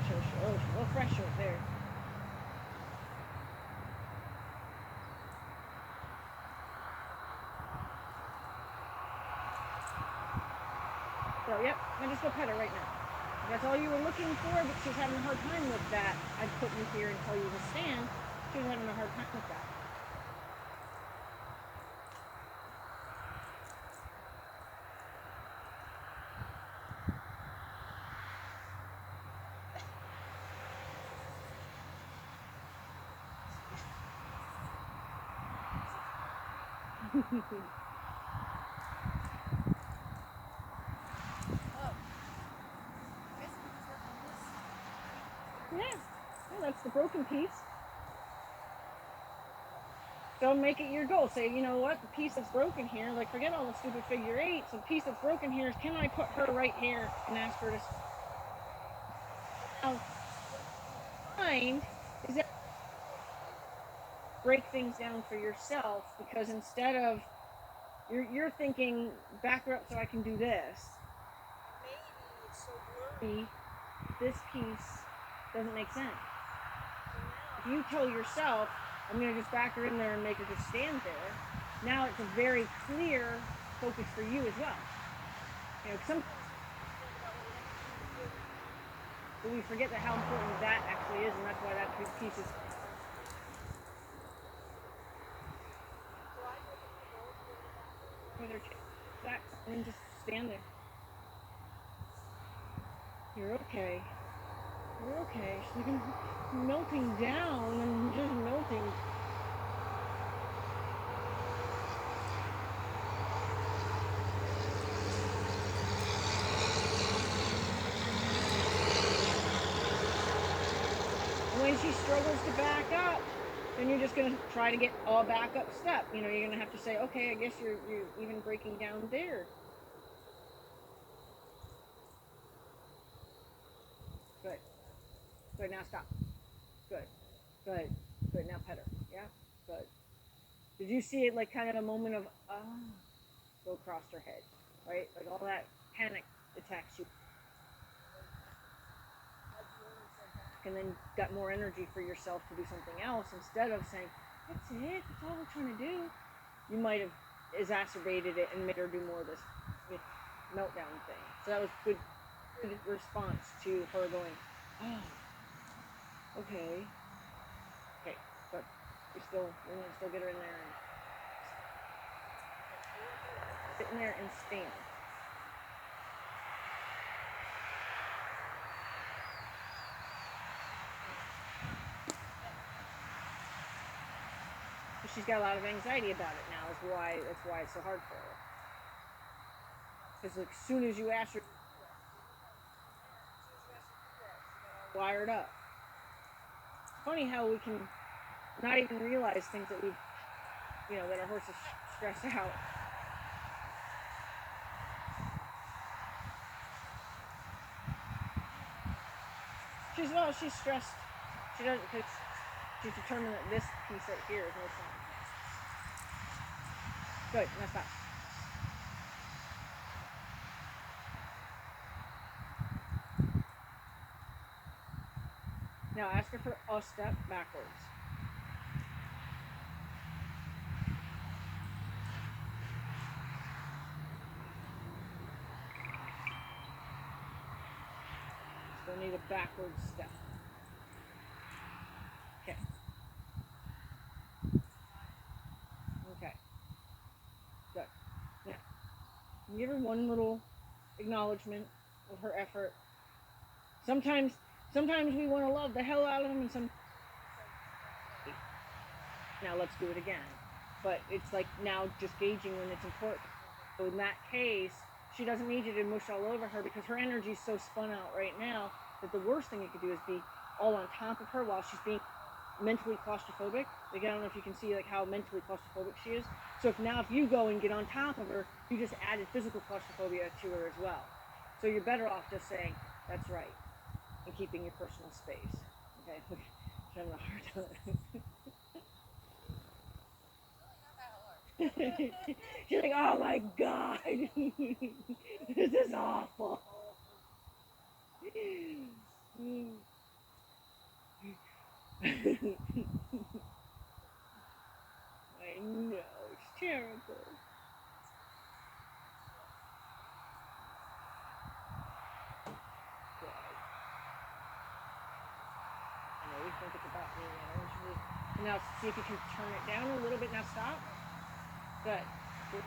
she's a little fresh right there. So, yep, I just go pet her right now. If that's all you were looking for, but she's having a hard time with that. I'd put you here and tell you to stand. She's having a hard time with that. Yeah. Yeah, that's the broken piece. Don't make it your goal. Say, you know what, the piece that's broken here, like forget all the stupid figure eights. The piece that's broken here is, can I put her right here and ask her to now find is that break things down for yourself, because instead of you're thinking back her up so I can do this. Maybe it's so blurry. This piece doesn't make sense. If you tell yourself, I'm going to just back her in there and make her just stand there, now it's a very clear focus for you as well. You know, sometimes we forget that how important that actually is, and that's why that piece is. Back and just stand there. You're okay. You're okay. She's like melting down and just melting. When she struggles to back up, then you're just going to try to get a backup step. You know, you're going to have to say, okay, I guess you're even breaking down there. Good. Good. Now stop. Good. Good. Good. Now pet her. Yeah. Good. Did you see it like kind of a moment of go across her head, right? Like all that panic attacks you, and then got more energy for yourself to do something else instead of saying, that's it, that's all we're trying to do. You might have exacerbated it and made her do more of this meltdown thing. So that was good response to her going, oh, okay, okay, but we're gonna still get her in there and sit in there and stand. She's got a lot of anxiety about it now. That's why it's so hard for her. Because like, as soon as you ask her, wired up. It's funny how we can not even realize things that we've, that our horse is stressed out. She's stressed. She doesn't, because she's determined that this piece right here is no fun. Good, now stop. Now ask her for a step backwards. Still need a backward step. Okay. Okay. Good. Now, give her one little acknowledgement of her effort. Sometimes we want to love the hell out of them, and some. Now let's do it again. But it's like now just gauging when it's important. So in that case, she doesn't need you to mush all over her, because her energy's so spun out right now that the worst thing you could do is be all on top of her while she's being mentally claustrophobic. Like, I don't know if you can see like how mentally claustrophobic she is. So if you go and get on top of her, you just added physical claustrophobia to her as well. So you're better off just saying, that's right, and keeping your personal space. Okay, she's having a hard time. She's like, oh my god, this is awful. I know, it's terrible. Good. I know, we think it's about me. I don't usually. Now see if you can turn it down a little bit. Now stop. Good. Good.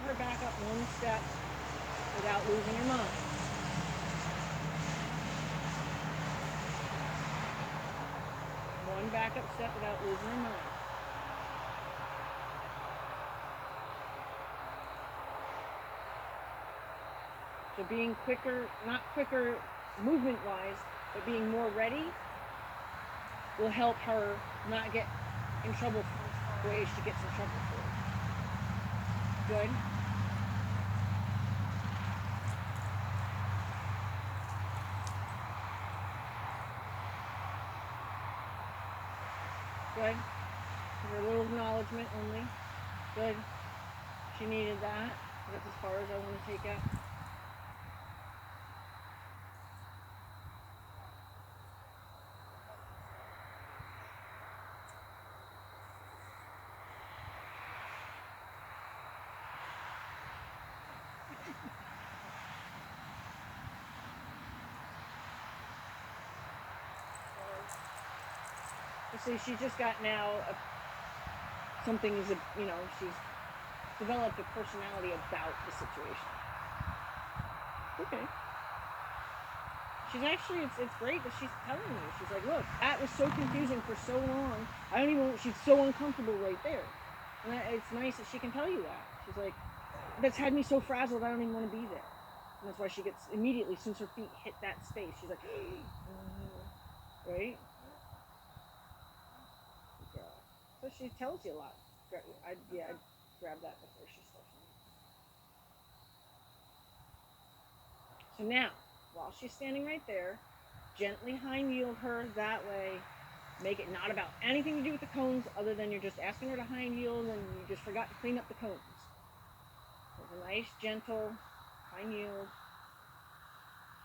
Her back up one step without losing your mind. One backup step without losing your mind. So being quicker, not quicker movement wise, but being more ready will help her not get in trouble for ways she gets in trouble for. Good. Good. A little acknowledgement only. Good. She needed that. That's as far as I want to take it. So she's just got now something is she's developed a personality about the situation. Okay. She's actually it's great that she's telling you. She's like, look, that was so confusing for so long. I don't even. She's so uncomfortable right there, and it's nice that she can tell you that. She's like, that's had me so frazzled. I don't even want to be there. And that's why she gets immediately, as soon as her feet hit that space, she's like, right? So she tells you a lot. I'd grab that before she starts. So now, while she's standing right there, gently hind yield her that way. Make it not about anything to do with the cones other than you're just asking her to hind yield and you just forgot to clean up the cones. So it's a nice, gentle hind yield.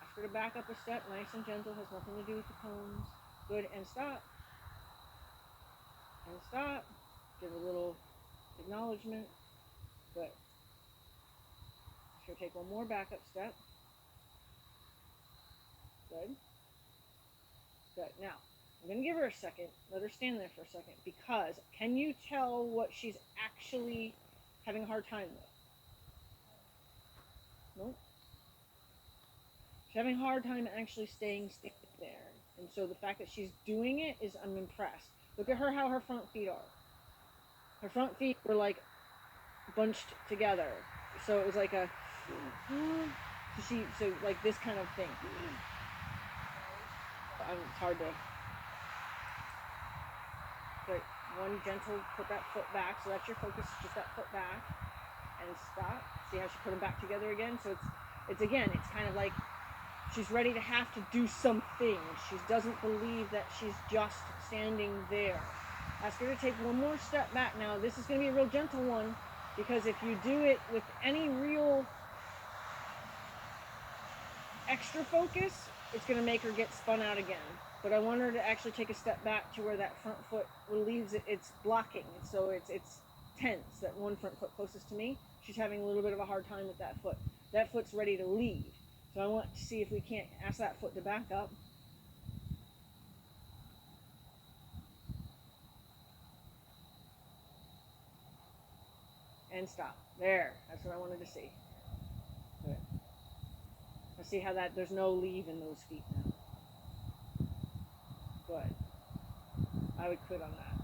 Ask her to back up a step, nice and gentle, has nothing to do with the cones. Good, and stop. And stop. Give a little acknowledgement. Good. She'll take one more backup step. Good. Good. Now, I'm going to give her a second. Let her stand there for a second. Because can you tell what she's actually having a hard time with? Nope. She's having a hard time actually staying there. And so the fact that she's doing it is, I'm impressed. Look at her, how her front feet are. Her front feet were like bunched together. So it was like a, so like this kind of thing. It's hard to, but one gentle, put that foot back. So that's your focus, just that foot back. And stop. See how she put them back together again? So it's again, it's kind of like she's ready to have to do something. She doesn't believe that she's just standing there. Ask her to take one more step back. Now, this is going to be a real gentle one, because if you do it with any real extra focus, it's going to make her get spun out again. But I want her to actually take a step back to where that front foot relieves it. It's blocking. So it's tense, that one front foot closest to me. She's having a little bit of a hard time with that foot. That foot's ready to leave. So I want to see if we can't ask that foot to back up. And stop. There. That's what I wanted to see. Good. Let's see how that, there's no leave in those feet now. Good. I would quit on that.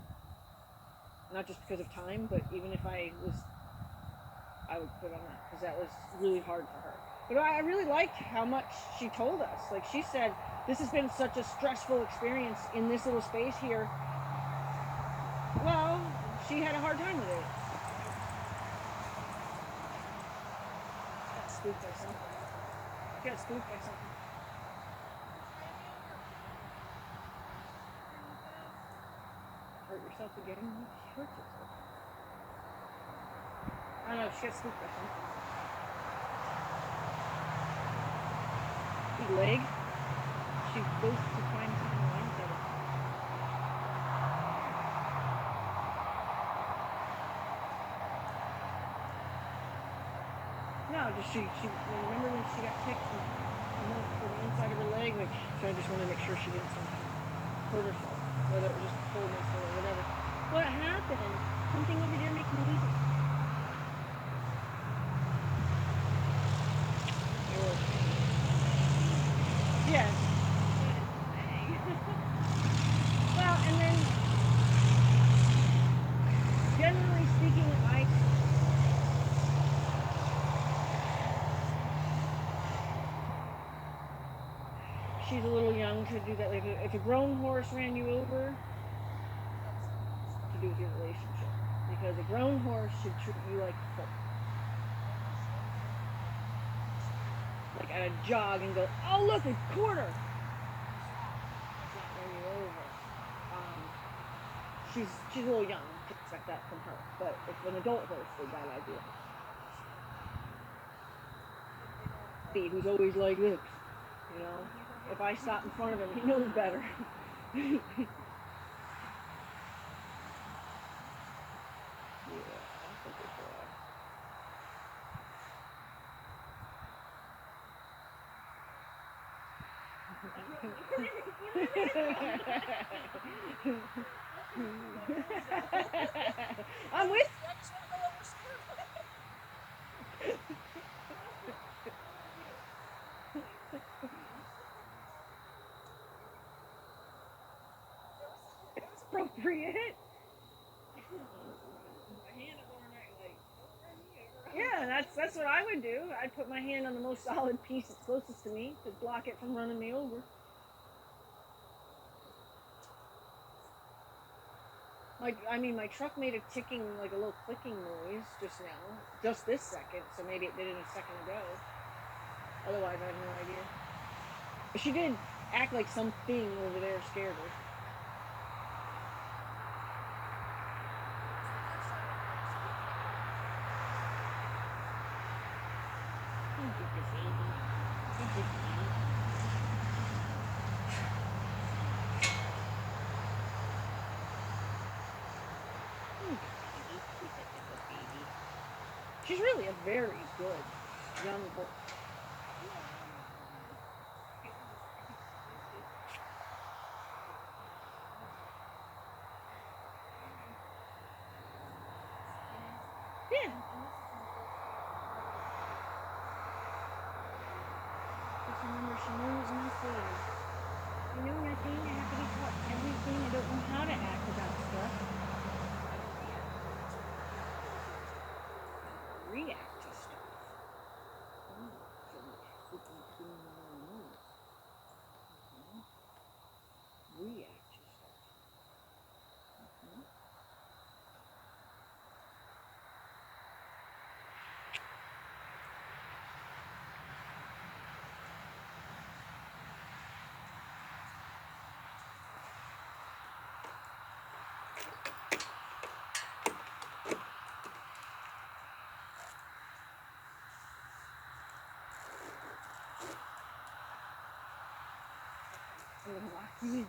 Not just because of time, but even if I would quit on that, because that was really hard for her. But I really liked how much she told us. Like she said, this has been such a stressful experience in this little space here. Well, she had a hard time with it. Got spooked by something. She got spooked by something. Hurt yourself again? She hurts herself. I don't know, she got spooked by something. leg. She goes to find something wrong with it. No, just she remember when she got kicked for the inside of her leg, like, so I just wanted to make sure she didn't hurt herself, whether it was just coldness or whatever. What happened? Something over there making noises. Yes. Well, and then generally speaking, she's a little young to do that. Like, if a grown horse ran you over, to do with your relationship, because a grown horse should treat you like a foal. Like at a jog and go, oh look, a quarter. It's not run you over. She's a little young to expect that from her. But if an adult horse did that, I'd be like, who's always like this, you know. If I stop in front of him, he knows better. I'm with you. It's appropriate. Yeah, that's what I would do. I'd put my hand on the most solid piece that's closest to me to block it from running me over. My truck made a ticking, like a little clicking noise just now, just this second, so maybe it did it a second ago. Otherwise, I have no idea. But she did act like something over there scared her. She's really a very good young horse. Yeah. Just remember, she knows nothing. I know nothing. I have to be taught everything. I don't know how to act about stuff. React to stuff. React to stuff. I'm gonna lock you in.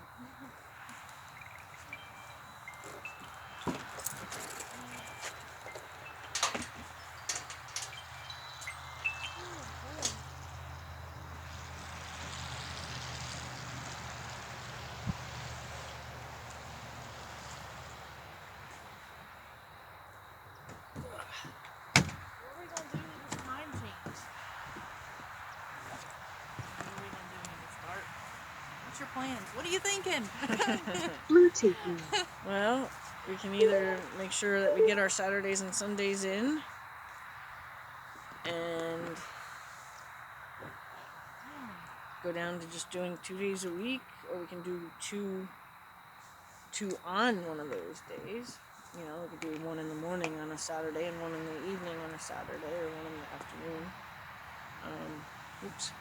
Your plans? What are you thinking? Well, we can either make sure that we get our Saturdays and Sundays in and go down to just doing 2 days a week, or we can do two on one of those days. You know, we could do one in the morning on a Saturday and one in the evening on a Saturday, or one in the afternoon. Oops.